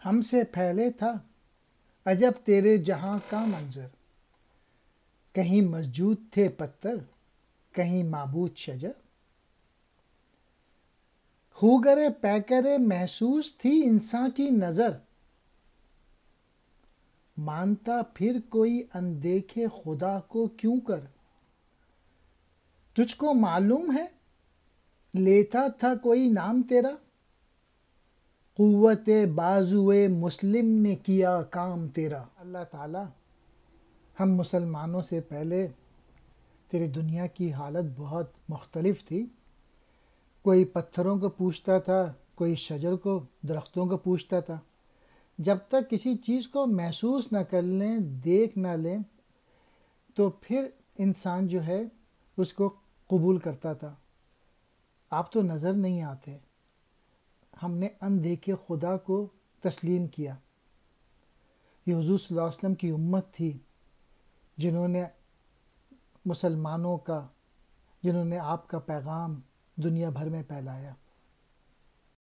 ہم سے پہلے تھا عجب تیرے جہاں کا منظر، کہیں مسجود تھے پتھر، کہیں معبود شجر، ہوگرے پیکرے محسوس تھی انسان کی نظر، مانتا پھر کوئی اندیکھے خدا کو کیوں کر، تجھ کو معلوم ہے لیتا تھا کوئی نام تیرا، قوت بازوئے مسلم نے کیا کام تیرا۔ اللہ تعالی ہم مسلمانوں سے پہلے تیری دنیا کی حالت بہت مختلف تھی، کوئی پتھروں کو پوجتا تھا، کوئی شجر کو، درختوں کو پوجتا تھا۔ جب تک کسی چیز کو محسوس نہ کر لیں، دیکھ نہ لیں، تو پھر انسان جو ہے اس کو قبول کرتا تھا۔ آپ تو نظر نہیں آتے، ہم نے اندیکھے خدا کو تسلیم کیا۔ یہ حضور صلی اللہ علیہ وسلم کی امت تھی جنہوں نے مسلمانوں کا، جنہوں نے آپ کا پیغام دنیا بھر میں پھیلایا۔